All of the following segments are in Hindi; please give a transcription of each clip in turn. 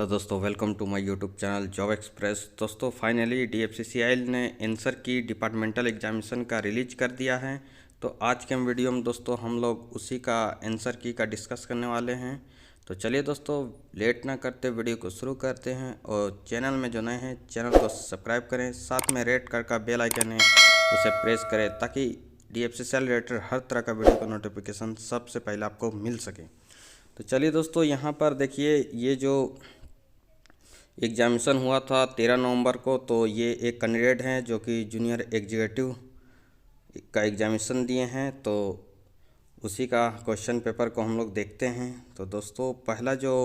हेलो दोस्तों, welcome to my YouTube channel job express. दोस्तों फाइनली डीएफसीसीआई ने आंसर की डिपार्टमेंटल एग्जामिनेशन का रिलीज कर दिया है। तो आज के वीडियो में दोस्तों हम लोग उसी का आंसर की का डिस्कस करने वाले हैं। तो चलिए दोस्तों, लेट ना करते वीडियो को शुरू करते हैं। और चैनल में जो नए हैं चैनल को सब्सक्राइब करें, साथ में रेड कलर का बेल आइकन है उसे प्रेस करें ताकि डीएफसीसीआई रिलेटेड हर तरह का वीडियो का नोटिफिकेशन सबसे पहले आपको मिल सके। तो चलिए दोस्तों, यहाँ पर देखिए ये जो एग्जामिनेशन हुआ था 13 नवंबर को, तो ये एक कैंडिडेट हैं जो कि जूनियर एग्जीक्यूटिव का एग्जामिनेशन दिए हैं। तो उसी का क्वेश्चन पेपर को हम लोग देखते हैं। तो दोस्तों पहला जो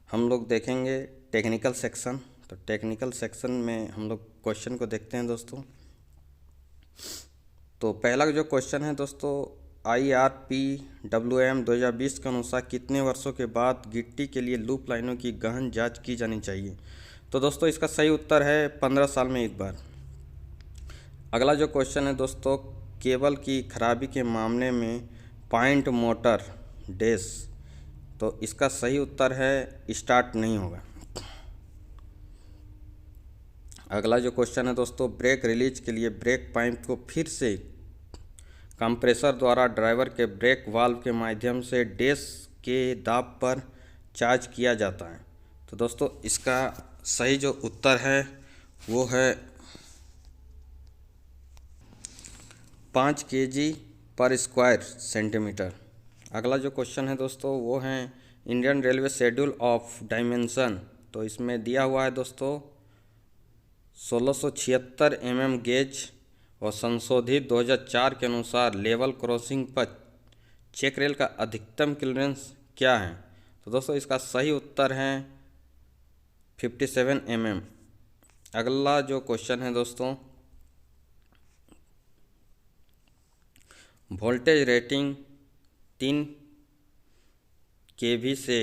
हम लोग देखेंगे टेक्निकल सेक्शन। तो टेक्निकल सेक्शन में हम लोग क्वेश्चन को देखते हैं दोस्तों। तो पहला जो क्वेश्चन है दोस्तों, IRPWM 2020 के अनुसार कितने वर्षों के बाद गिट्टी के लिए लूप लाइनों की गहन जांच की जानी चाहिए? तो दोस्तों इसका सही उत्तर है 15 साल में एक बार। अगला जो क्वेश्चन है दोस्तों, केबल की खराबी के मामले में पॉइंट मोटर डैश। तो इसका सही उत्तर है स्टार्ट नहीं होगा। अगला जो क्वेश्चन है दोस्तों, ब्रेक रिलीज के लिए ब्रेक पाइप को फिर से कंप्रेसर द्वारा ड्राइवर के ब्रेक वाल्व के माध्यम से डैश के दाब पर चार्ज किया जाता है। तो दोस्तों इसका सही जो उत्तर है वो है 5 kg पर स्क्वायर सेंटीमीटर। अगला जो क्वेश्चन है दोस्तों वो है Indian railway schedule of dimension. तो इसमें दिया हुआ है दोस्तों 1676 mm गेज और संशोधित 2004 के अनुसार लेवल क्रॉसिंग पर चेक रेल का अधिकतम क्लियरेंस क्या है? तो दोस्तों इसका सही उत्तर है 57 mm। अगला जो क्वेश्चन है दोस्तों, वोल्टेज रेटिंग 3 kV से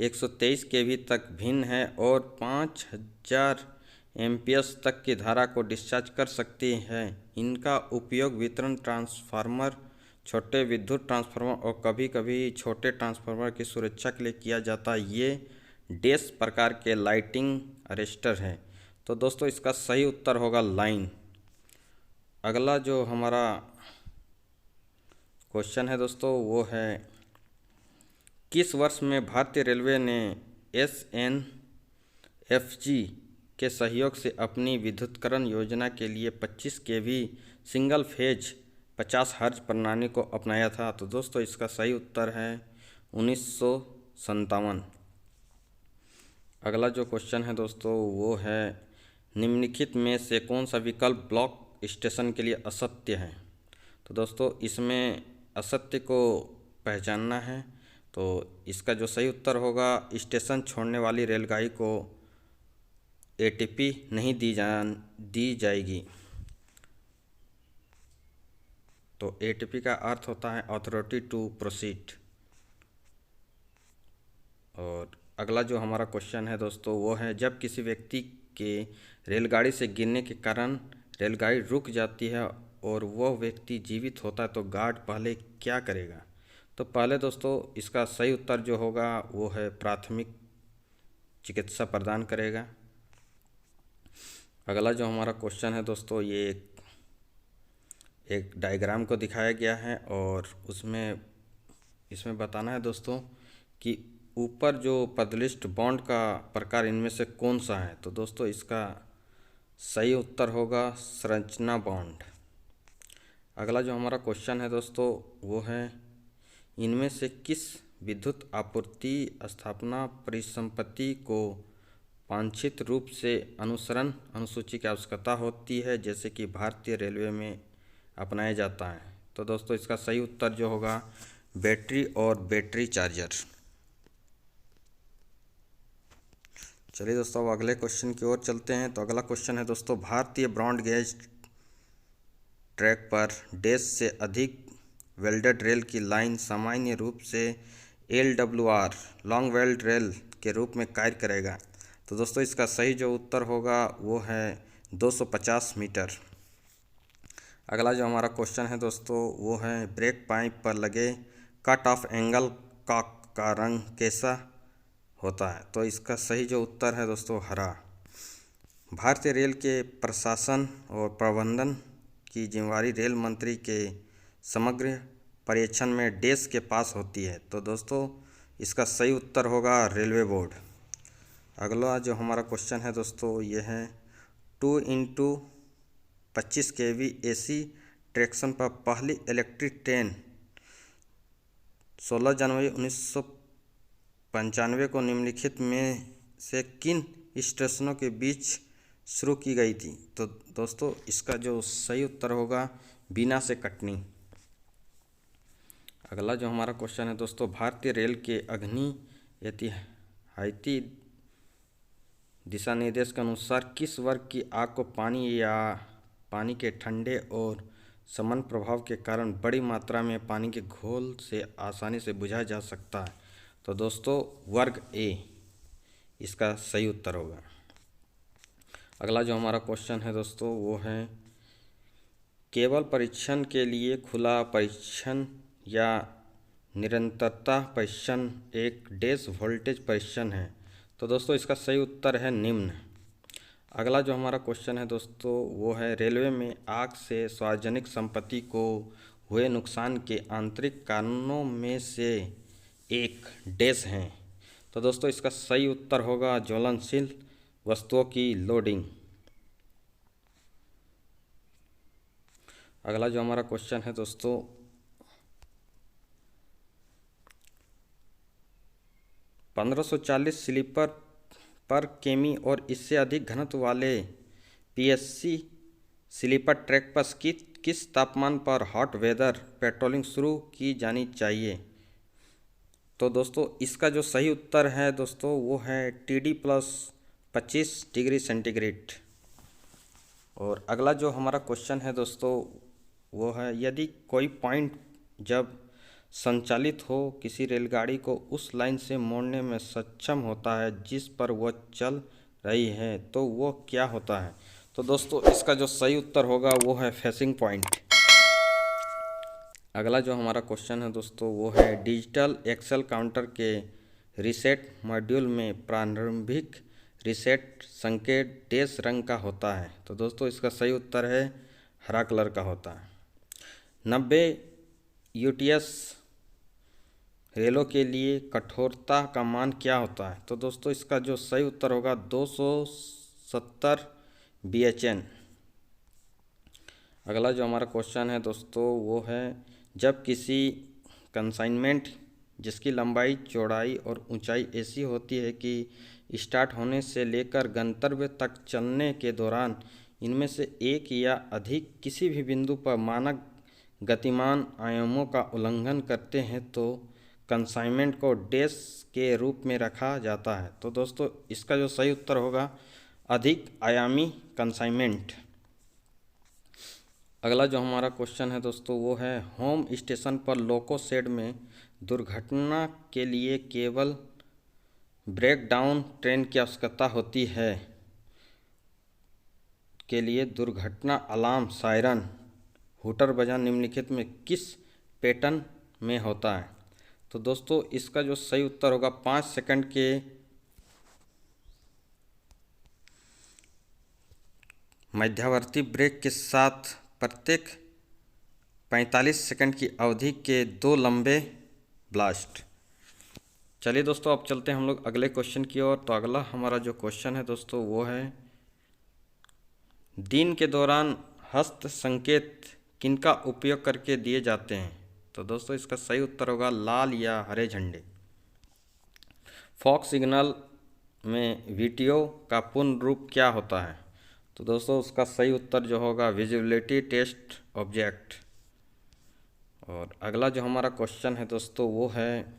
123 kV तक भिन्न है और 5000 एम्पियर्स तक की धारा को डिस्चार्ज कर सकती है। इनका उपयोग वितरण ट्रांसफार्मर, छोटे विद्युत ट्रांसफार्मर और कभी कभी छोटे ट्रांसफार्मर की सुरक्षा के लिए किया जाता है। ये डैश प्रकार के लाइटिंग अरेस्टर है। तो दोस्तों इसका सही उत्तर होगा लाइन। अगला जो हमारा क्वेश्चन है दोस्तों वो है किस वर्ष में भारतीय रेलवे ने SNFG के सहयोग से अपनी विद्युतीकरण योजना के लिए 25 kV सिंगल फेज 50 हर्ट्ज प्रणाली को अपनाया था? तो दोस्तों इसका सही उत्तर है 1957। अगला जो क्वेश्चन है दोस्तों वो है निम्नलिखित में से कौन सा विकल्प ब्लॉक स्टेशन के लिए असत्य है? तो दोस्तों इसमें असत्य को पहचानना है। तो इसका जो सही उत्तर होगा स्टेशन छोड़ने वाली रेलगाड़ी को ATP नहीं दी जाएगी। तो ATP का अर्थ होता है अथॉरिटी टू प्रोसीड। और अगला जो हमारा क्वेश्चन है दोस्तों वो है जब किसी व्यक्ति के रेलगाड़ी से गिरने के कारण रेलगाड़ी रुक जाती है और वह व्यक्ति जीवित होता है तो गार्ड पहले क्या करेगा? तो पहले दोस्तों इसका सही उत्तर जो होगा वो है प्राथमिक चिकित्सा प्रदान करेगा। अगला जो हमारा क्वेश्चन है दोस्तों ये एक डायग्राम को दिखाया गया है और इसमें बताना है दोस्तों कि ऊपर जो पदलिस्ट बॉन्ड का प्रकार इनमें से कौन सा है? तो दोस्तों इसका सही उत्तर होगा संरचना बॉन्ड। अगला जो हमारा क्वेश्चन है दोस्तों वो है इनमें से किस विद्युत आपूर्ति स्थापना परिसंपत्ति को वांछित रूप से अनुसरण अनुसूची की आवश्यकता होती है जैसे कि भारतीय रेलवे में अपनाया जाता है? तो दोस्तों इसका सही उत्तर जो होगा बैटरी और बैटरी चार्जर। चलिए दोस्तों अब अगले क्वेश्चन की ओर चलते हैं। तो अगला क्वेश्चन है दोस्तों भारतीय ब्रॉड गेज ट्रैक पर डैश से अधिक वेल्डेड रेल की लाइन सामान्य रूप से LWR लॉन्ग वेल्ड रेल के रूप में कार्य करेगा? तो दोस्तों इसका सही जो उत्तर होगा वो है 250 मीटर। अगला जो हमारा क्वेश्चन है दोस्तों वो है ब्रेक पाइप पर लगे कट ऑफ एंगल का रंग कैसा होता है। तो इसका सही जो उत्तर है दोस्तों हरा। भारतीय रेल के प्रशासन और प्रबंधन की जिम्मेवारी रेल मंत्री के समग्र पर्यवेक्षण में देश के पास होती है। तो दोस्तों इसका सही उत्तर होगा रेलवे बोर्ड। अगला जो हमारा क्वेश्चन है दोस्तों ये है 2x25 kV AC ट्रैक्शन पर पहली इलेक्ट्रिक ट्रेन 16 जनवरी 1995 को निम्नलिखित में से किन स्टेशनों के बीच शुरू की गई थी। तो दोस्तों इसका जो सही उत्तर होगा बीना से कटनी। अगला जो हमारा क्वेश्चन है दोस्तों भारतीय रेल के अग्नि एहतियाती दिशा निर्देश के अनुसार किस वर्ग की आग को पानी के ठंडे और समान प्रभाव के कारण बड़ी मात्रा में पानी के घोल से आसानी से बुझाया जा सकता है। तो दोस्तों वर्ग ए इसका सही उत्तर होगा। अगला जो हमारा क्वेश्चन है दोस्तों वो है केवल परीक्षण के लिए खुला परीक्षण या निरंतरता परीक्षण एक डैश वोल्टेज परीक्षण है। तो दोस्तों इसका सही उत्तर है निम्न। अगला जो हमारा क्वेश्चन है दोस्तों वो है रेलवे में आग से सार्वजनिक संपत्ति को हुए नुकसान के आंतरिक कारणों में से एक डैश हैं। तो दोस्तों इसका सही उत्तर होगा ज्वलनशील वस्तुओं की लोडिंग। अगला जो हमारा क्वेश्चन है दोस्तों 1540 स्लीपर पर किमी और इससे अधिक घनत्व वाले PSC स्लीपर ट्रैक पर किस तापमान पर हॉट वेदर पेट्रोलिंग शुरू की जानी चाहिए। तो दोस्तों इसका जो सही उत्तर है दोस्तों वो है TD+25 डिग्री सेंटीग्रेड। और अगला जो हमारा क्वेश्चन है दोस्तों वो है यदि कोई पॉइंट जब संचालित हो किसी रेलगाड़ी को उस लाइन से मोड़ने में सक्षम होता है जिस पर वह चल रही है तो वो क्या होता है। तो दोस्तों इसका जो सही उत्तर होगा वो है फेसिंग पॉइंट। अगला जो हमारा क्वेश्चन है दोस्तों वो है डिजिटल एक्सेल काउंटर के रीसेट मॉड्यूल में प्रारंभिक रीसेट संकेत डैश रंग का होता है। तो दोस्तों इसका सही उत्तर है हरा कलर का होता है। 90 UTS रेलों के लिए कठोरता का मान क्या होता है। तो दोस्तों इसका जो सही उत्तर होगा 270 BHN। अगला जो हमारा क्वेश्चन है दोस्तों वो है जब किसी कंसाइनमेंट जिसकी लंबाई चौड़ाई और ऊंचाई ऐसी होती है कि स्टार्ट होने से लेकर गंतव्य तक चलने के दौरान इनमें से एक या अधिक किसी भी बिंदु पर मानक गतिमान आयामों का उल्लंघन करते हैं तो कंसाइनमेंट को डैश के रूप में रखा जाता है। तो दोस्तों इसका जो सही उत्तर होगा अधिक आयामी कंसाइनमेंट। अगला जो हमारा क्वेश्चन है दोस्तों वो है होम स्टेशन पर लोको शेड में दुर्घटना के लिए केवल ब्रेक डाउन ट्रेन की आवश्यकता होती है के लिए दुर्घटना अलार्म सायरन हूटर बजाना निम्नलिखित में किस पैटर्न में होता है। तो दोस्तों इसका जो सही उत्तर होगा 5 सेकंड के मध्यवर्ती ब्रेक के साथ प्रत्येक 45 सेकंड की अवधि के 2 लंबे ब्लास्ट। चलिए दोस्तों अब चलते हैं हम लोग अगले क्वेश्चन की ओर। तो अगला हमारा जो क्वेश्चन है दोस्तों वो है दिन के दौरान हस्त संकेत किनका उपयोग करके दिए जाते हैं। तो दोस्तों इसका सही उत्तर होगा लाल या हरे झंडे। फॉग सिग्नल में वीटीओ का पूर्ण रूप क्या होता है। तो दोस्तों उसका सही उत्तर जो होगा विजिबिलिटी टेस्ट ऑब्जेक्ट। और अगला जो हमारा क्वेश्चन है दोस्तों वो है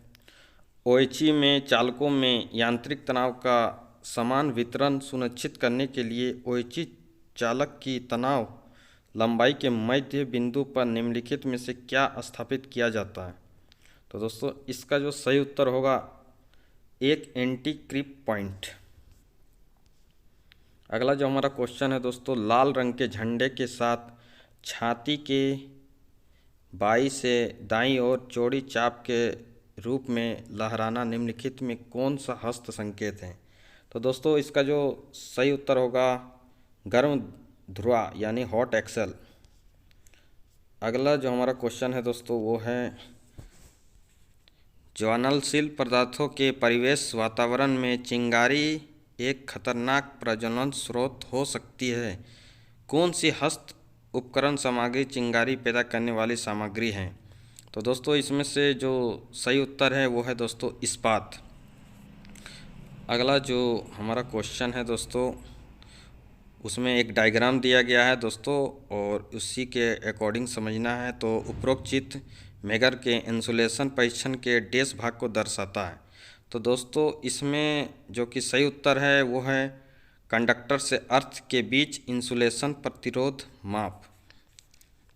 ओएचई में चालकों में यांत्रिक तनाव का समान वितरण सुनिश्चित करने के लिए ओएचई चालक की तनाव लंबाई के मध्य बिंदु पर निम्नलिखित में से क्या स्थापित किया जाता है। तो दोस्तों इसका जो सही उत्तर होगा एक एंटी क्रीप पॉइंट। अगला जो हमारा क्वेश्चन है दोस्तों लाल रंग के झंडे के साथ छाती के बाईं से दाईं ओर चौड़ी चाप के रूप में लहराना निम्नलिखित में कौन सा हस्त संकेत है? तो दोस्तों इसका जो सही उत्तर होगा गर्म ध्रुवा यानी हॉट एक्सेल। अगला जो हमारा क्वेश्चन है दोस्तों वो है ज्वलनशील पदार्थों के परिवेश वातावरण में चिंगारी एक खतरनाक प्रज्वलन स्रोत हो सकती है। कौन सी हस्त उपकरण सामग्री चिंगारी पैदा करने वाली सामग्री है? तो दोस्तों इसमें से जो सही उत्तर है वो है दोस्तों इस्पात। अगला जो हमारा क्वेश्चन है दोस्तों उसमें एक डायग्राम दिया गया है दोस्तों और उसी के अकॉर्डिंग समझना है। तो उपरोक्त चित्र मेगर के इंसुलेशन परीक्षण के डैश भाग को दर्शाता है। तो दोस्तों इसमें जो कि सही उत्तर है वो है कंडक्टर से अर्थ के बीच इंसुलेशन प्रतिरोध माप।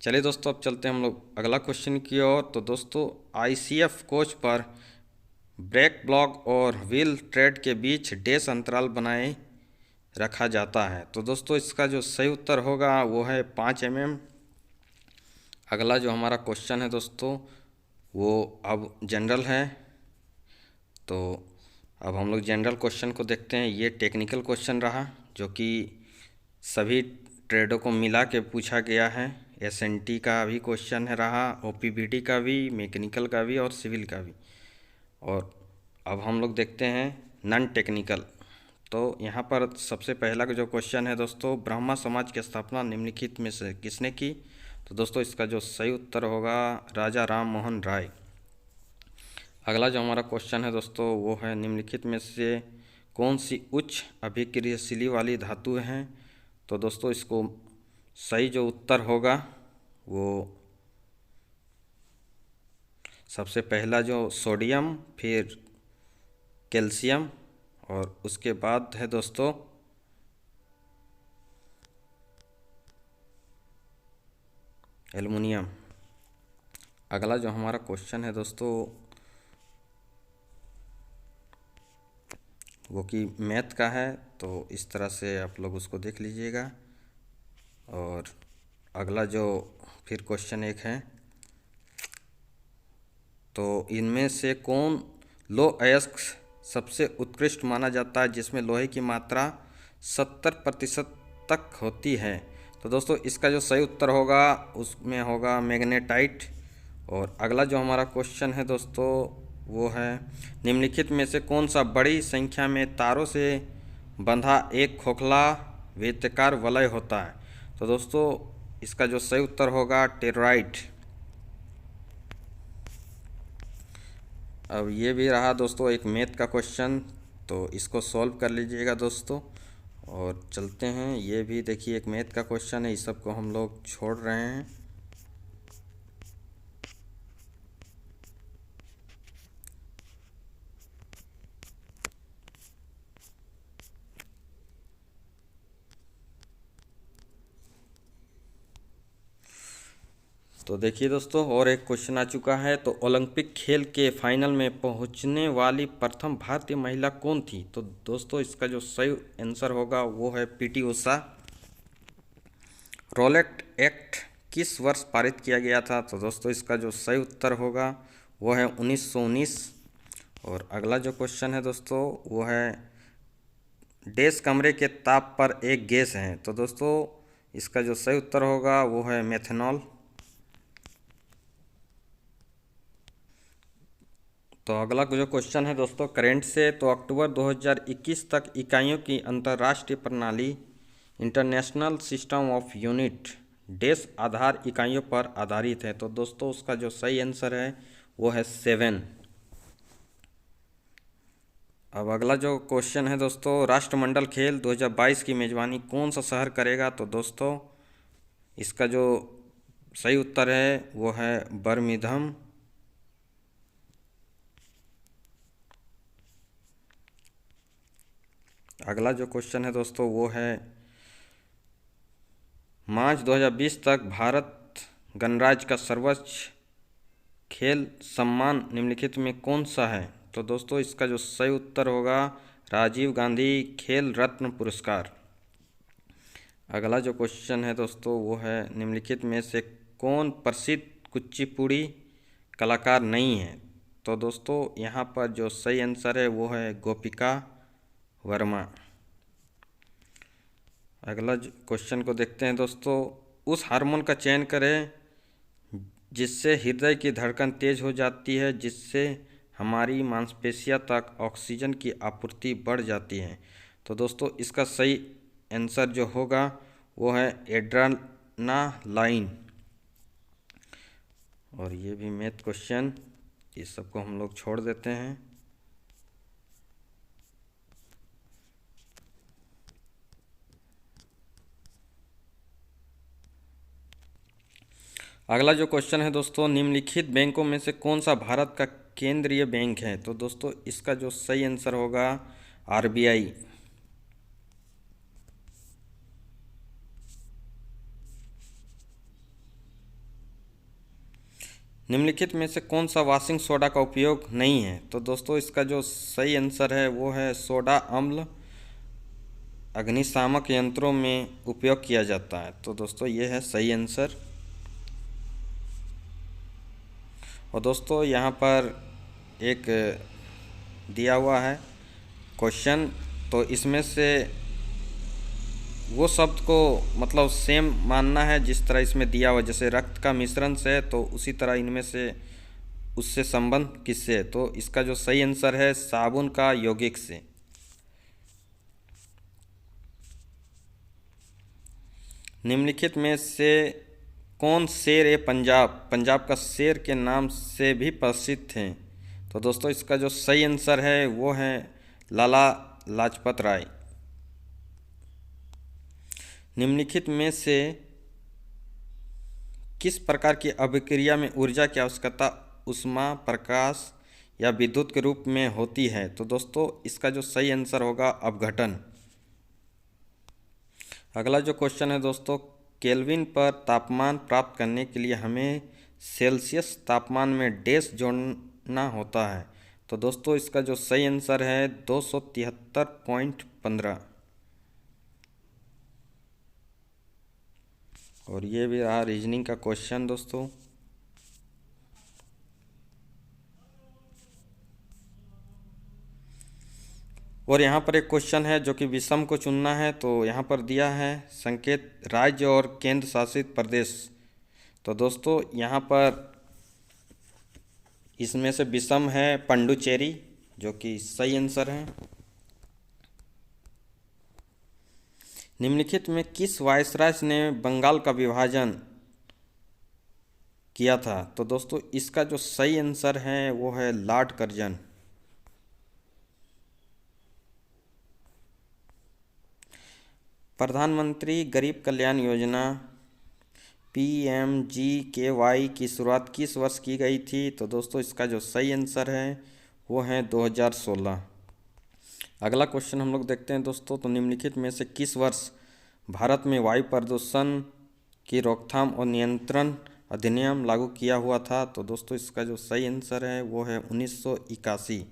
चलिए दोस्तों अब चलते हैं हम लोग अगला क्वेश्चन की ओर। तो दोस्तों आईसीएफ कोच पर ब्रेक ब्लॉक और व्हील ट्रेड के बीच डैश अंतराल बनाए रखा जाता है। तो दोस्तों इसका जो सही उत्तर होगा वो है 5 mm। अगला जो हमारा क्वेश्चन है दोस्तों वो अब जनरल है। तो अब हम लोग जनरल क्वेश्चन को देखते हैं। ये टेक्निकल क्वेश्चन रहा जो कि सभी ट्रेडों को मिला के पूछा गया है। एसएनटी का भी क्वेश्चन है रहा, ओपीबीडी का भी, मैकेनिकल का भी और सिविल का भी। और अब हम लोग देखते हैं नॉन टेक्निकल। तो यहाँ पर सबसे पहला जो क्वेश्चन है दोस्तों ब्राह्मण समाज की स्थापना निम्नलिखित में से किसने की? तो दोस्तों इसका जो सही उत्तर होगा राजा राम मोहन राय। अगला जो हमारा क्वेश्चन है दोस्तों वो है निम्नलिखित में से कौन सी उच्च अभिक्रियाशीली वाली धातु हैं? तो दोस्तों इसको सही जो उत्तर होगा वो सबसे पहला जो सोडियम, फिर कैल्शियम और उसके बाद है दोस्तों एल्युमिनियम। अगला जो हमारा क्वेश्चन है दोस्तों वो कि मैथ का है। तो इस तरह से आप लोग उसको देख लीजिएगा। और अगला जो फिर क्वेश्चन एक है तो इनमें से कौन लौह अयस्क सबसे उत्कृष्ट माना जाता है जिसमें लोहे की मात्रा 70% तक होती है? तो दोस्तों इसका जो सही उत्तर होगा उसमें होगा मैग्नेटाइट। और अगला जो हमारा क्वेश्चन है दोस्तों वो है निम्नलिखित में से कौन सा बड़ी संख्या में तारों से बंधा एक खोखला वृत्ताकार वलय होता है? तो दोस्तों इसका जो सही उत्तर होगा टेरोइड। अब ये भी रहा दोस्तों एक मैथ का क्वेश्चन, तो इसको सॉल्व कर लीजिएगा दोस्तों। और चलते हैं, ये भी देखिए एक मैथ का क्वेश्चन है, इस सब को हम लोग छोड़ रहे हैं। तो देखिए दोस्तों और एक क्वेश्चन आ चुका है। तो ओलंपिक खेल के फाइनल में पहुंचने वाली प्रथम भारतीय महिला कौन थी? तो दोस्तों इसका जो सही आंसर होगा वो है पीटी उषा। रोलेट एक्ट किस वर्ष पारित किया गया था? तो दोस्तों इसका जो सही उत्तर होगा वो है 1919। और अगला जो क्वेश्चन है दोस्तों वो है डैश कमरे के ताप पर एक गैस है? तो दोस्तों इसका जो सही उत्तर होगा वो है मेथनॉल। तो अगला जो क्वेश्चन है दोस्तों करंट से, तो अक्टूबर 2021 तक इकाइयों की अंतर्राष्ट्रीय प्रणाली international system of unit dash आधार इकाइयों पर आधारित है? तो दोस्तों उसका जो सही आंसर है वो है 7। अब अगला जो क्वेश्चन है दोस्तों राष्ट्रमंडल खेल 2022 की मेज़बानी कौन सा शहर करेगा? तो दोस्तों इसका जो सही उत्तर है वो है बर्मिंघम। अगला जो क्वेश्चन है दोस्तों वो है मार्च 2020 तक भारत गणराज्य का सर्वोच्च खेल सम्मान निम्नलिखित में कौन सा है? तो दोस्तों इसका जो सही उत्तर होगा राजीव गांधी खेल रत्न पुरस्कार। अगला जो क्वेश्चन है दोस्तों वो है निम्नलिखित में से कौन प्रसिद्ध कुचिपुड़ी कलाकार नहीं है? तो दोस्तों यहाँ पर जो सही आंसर है वो है गोपिका वर्मा। अगला क्वेश्चन को देखते हैं दोस्तों। उस हार्मोन का चयन करें जिससे हृदय की धड़कन तेज हो जाती है, जिससे हमारी मांसपेशियों तक ऑक्सीजन की आपूर्ति बढ़ जाती है। तो दोस्तों इसका सही आंसर जो होगा वो है एड्रेनालाइन। और ये भी मैथ क्वेश्चन, इस सबको हम लोग छोड़ देते हैं। अगला जो क्वेश्चन है दोस्तों, निम्नलिखित बैंकों में से कौन सा भारत का केंद्रीय बैंक है? तो दोस्तों इसका जो सही आंसर होगा आरबीआई। निम्नलिखित में से कौन सा वॉशिंग सोडा का उपयोग नहीं है? तो दोस्तों इसका जो सही आंसर है वो है सोडा अम्ल अग्निशामक यंत्रों में उपयोग किया जाता है। तो दोस्तों ये है सही आंसर। और दोस्तों यहाँ पर एक दिया हुआ है क्वेश्चन, तो इसमें से वो शब्द को मतलब सेम मानना है जिस तरह इसमें दिया हुआ, जैसे रक्त का मिश्रण से है तो उसी तरह इनमें से उससे संबंध किससे है? तो इसका जो सही आंसर है साबुन का यौगिक से। निम्नलिखित में से कौन शेर ए पंजाब पंजाब का शेर के नाम से भी प्रसिद्ध थे? तो दोस्तों इसका जो सही आंसर है वो है लाला लाजपत राय। निम्नलिखित में से किस प्रकार की अभिक्रिया में ऊर्जा की आवश्यकता ऊष्मा, प्रकाश या विद्युत के रूप में होती है? तो दोस्तों इसका जो सही आंसर होगा अपघटन। अगला जो क्वेश्चन है दोस्तों, केल्विन पर तापमान प्राप्त करने के लिए हमें सेल्सियस तापमान में डैश जोड़ना होता है। तो दोस्तों इसका जो सही आंसर है 273.15। और ये भी रहा रीजनिंग का क्वेश्चन दोस्तों। और यहाँ पर एक क्वेश्चन है जो कि विषम को चुनना है। तो यहाँ पर दिया है संकेत राज्य और केंद्र शासित प्रदेश। तो दोस्तों यहाँ पर इसमें से विषम है पंडुचेरी, जो कि सही आंसर है। निम्नलिखित में किस वायसराय ने बंगाल का विभाजन किया था? तो दोस्तों इसका जो सही आंसर है वो है लॉर्ड कर्जन। प्रधानमंत्री गरीब कल्याण योजना PMGKY की शुरुआत किस वर्ष की गई थी? तो दोस्तों इसका जो सही आंसर है वो है 2016। अगला क्वेश्चन हम लोग देखते हैं दोस्तों। तो निम्नलिखित में से किस वर्ष भारत में वायु प्रदूषण की रोकथाम और नियंत्रण अधिनियम लागू किया हुआ था? तो दोस्तों इसका जो सही आंसर है वो है 1981।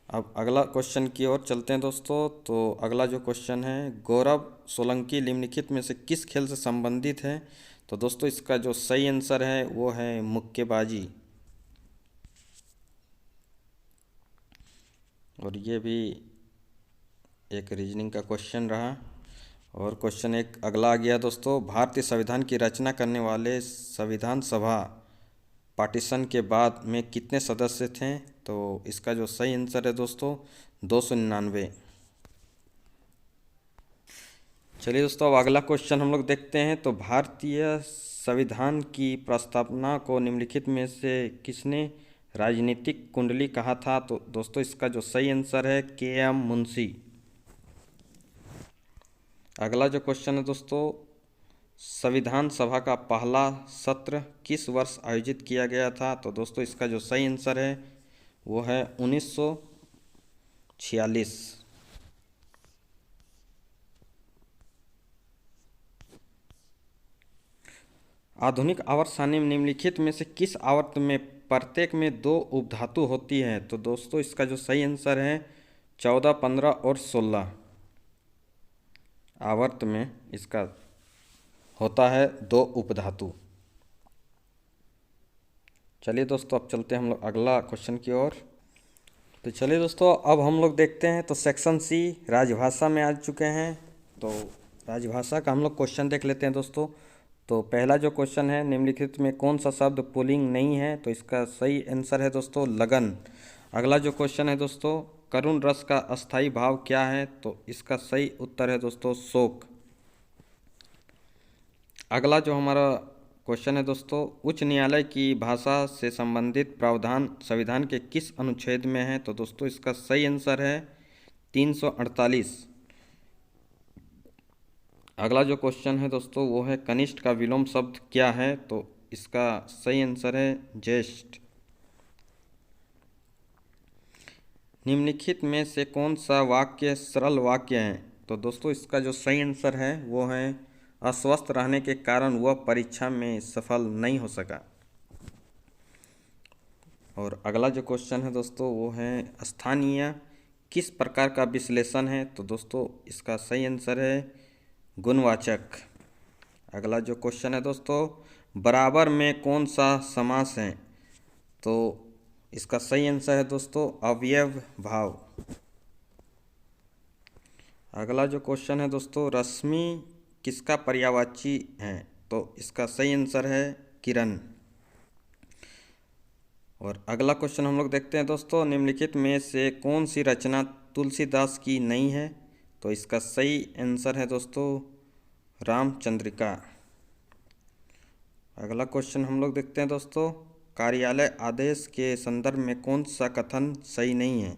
अब अगला क्वेश्चन की ओर चलते हैं दोस्तों। तो अगला जो क्वेश्चन है, गौरव सोलंकी निम्नलिखित में से किस खेल से संबंधित है? तो दोस्तों इसका जो सही आंसर है वो है मुक्केबाजी। और ये भी एक रीजनिंग का क्वेश्चन रहा। और क्वेश्चन एक अगला आ गया दोस्तों, भारतीय संविधान की रचना करने वाले संविधान सभा पार्टीशन के बाद में कितने सदस्य थे? तो इसका जो सही आंसर है दोस्तों 299। चलिए दोस्तों अब अगला क्वेश्चन हम लोग देखते हैं। तो भारतीय संविधान की प्रस्तावना को निम्नलिखित में से किसने राजनीतिक कुंडली कहा था? तो दोस्तों इसका जो सही आंसर है KM मुंशी। अगला जो क्वेश्चन है दोस्तों, संविधान सभा का पहला सत्र किस वर्ष आयोजित किया गया था? तो दोस्तों इसका जो सही आंसर है वो है 1946। आधुनिक आवर्त सारणी में निम्नलिखित में से किस आवर्त में प्रत्येक में 2 उपधातु होती है? तो दोस्तों इसका जो सही आंसर है 14, 15 और 16 आवर्त में इसका होता है 2 उपधातु। चलिए दोस्तों, अब चलते हैं हम लोग अगला क्वेश्चन की ओर। तो चलिए दोस्तों, अब हम लोग देखते हैं। तो सेक्शन सी राजभाषा में आ चुके हैं। तो राजभाषा का हम लोग क्वेश्चन देख लेते हैं दोस्तों। तो पहला जो क्वेश्चन है, निम्नलिखित में कौन सा शब्द पुल्लिंग नहीं है? तो इसका सही आंसर है दोस्तों लगन। अगला जो क्वेश्चन है दोस्तों, करुण रस का अस्थाई भाव क्या है? तो इसका सही उत्तर है दोस्तों शोक। अगला जो हमारा क्वेश्चन है दोस्तों, उच्च न्यायालय की भाषा से संबंधित प्रावधान संविधान के किस अनुच्छेद में है? तो दोस्तों इसका सही आंसर है 348। अगला जो क्वेश्चन है दोस्तों, वो है कनिष्ठ का विलोम शब्द क्या है? तो इसका सही आंसर है ज्येष्ठ। निम्नलिखित में से कौन सा वाक्य सरल वाक्य है? तो दोस्तों इसका जो सही आंसर है वो है अस्वस्थ रहने के कारण वह परीक्षा में सफल नहीं हो सका। और अगला जो क्वेश्चन है दोस्तों, वो है स्थानीय किस प्रकार का विश्लेषण है? तो दोस्तों इसका सही आंसर है गुणवाचक। अगला जो क्वेश्चन है दोस्तों, बराबर में कौन सा समास है? तो इसका सही आंसर है दोस्तों अवयव भाव। अगला जो क्वेश्चन है दोस्तों, रश्मि किसका पर्यायवाची है? तो इसका सही आंसर है किरण। और अगला क्वेश्चन हम लोग देखते हैं दोस्तों, निम्नलिखित में से कौन सी रचना तुलसीदास की नहीं है? तो इसका सही आंसर है दोस्तों रामचंद्रिका। अगला क्वेश्चन हम लोग देखते हैं दोस्तों, कार्यालय आदेश के संदर्भ में कौन सा कथन सही नहीं है?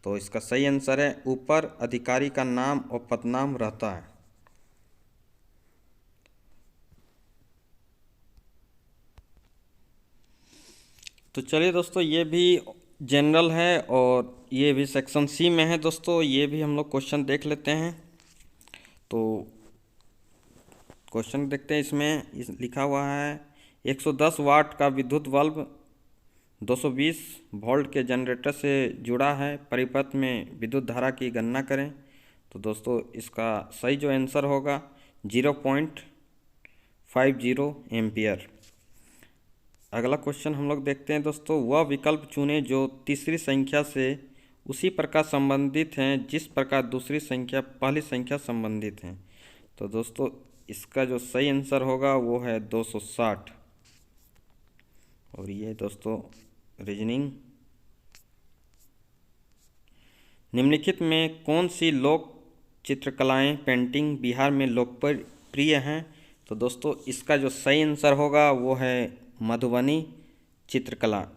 तो इसका सही आंसर है ऊपर अधिकारी का नाम और पदनाम रहता है। तो चलिए दोस्तों, ये भी जनरल है और ये भी सेक्शन सी में है दोस्तों। ये भी हम लोग क्वेश्चन देख लेते हैं। तो क्वेश्चन देखते हैं। इसमें लिखा हुआ है 110 वाट का विद्युत बल्ब 220 वोल्ट के जनरेटर से जुड़ा है, परिपथ में विद्युत धारा की गणना करें। तो दोस्तों इसका सही जो आंसर होगा 0.50 एम्पियर। अगला क्वेश्चन हम लोग देखते हैं दोस्तों, वह विकल्प चुनें जो तीसरी संख्या से उसी प्रकार संबंधित हैं जिस प्रकार दूसरी संख्या पहली संख्या संबंधित हैं। तो दोस्तों इसका जो सही आंसर होगा वो है 260। और ये दोस्तों रीजनिंग, निम्नलिखित में कौन सी लोक चित्रकलाएं पेंटिंग बिहार में लोकप्रिय हैं? तो दोस्तों इसका जो सही आंसर होगा वो है मधुबनी चित्रकला।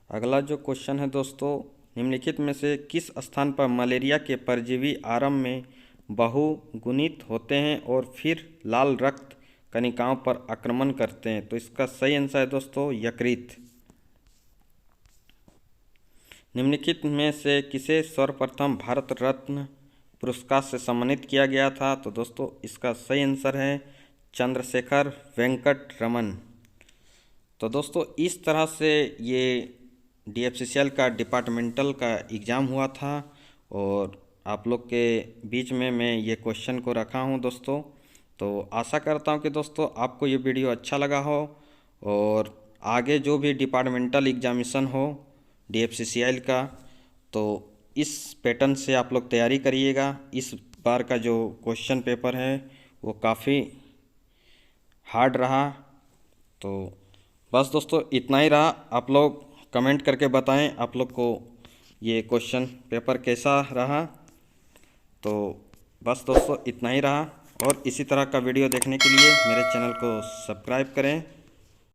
अगला जो क्वेश्चन है दोस्तों, निम्नलिखित में से किस स्थान पर मलेरिया के परजीवी आरंभ में बहुगुणित होते हैं और फिर लाल रक्त कणिकाओं पर आक्रमण करते हैं? तो इसका सही आंसर है दोस्तों यकृत। निम्नलिखित में से किसे सर्वप्रथम भारत रत्न पुरस्कार से सम्मानित किया गया था? तो दोस्तों इसका सही आंसर है चंद्रशेखर वेंकट रमन। तो दोस्तों इस तरह से ये DFCCL का डिपार्टमेंटल का एग्ज़ाम हुआ था और आप लोग के बीच में मैं ये क्वेश्चन को रखा हूँ दोस्तों। तो आशा करता हूँ कि दोस्तों आपको ये वीडियो अच्छा लगा हो और आगे जो भी डिपार्टमेंटल एग्जामिनेशन हो DFCCL का, तो इस पैटर्न से आप लोग तैयारी करिएगा। इस बार का जो क्वेश्चन पेपर है वो काफ़ी हार्ड रहा। तो बस दोस्तों इतना ही रहा। आप लोग कमेंट करके बताएं आप लोग को ये क्वेश्चन पेपर कैसा रहा। तो बस दोस्तों इतना ही रहा और इसी तरह का वीडियो देखने के लिए मेरे चैनल को सब्सक्राइब करें।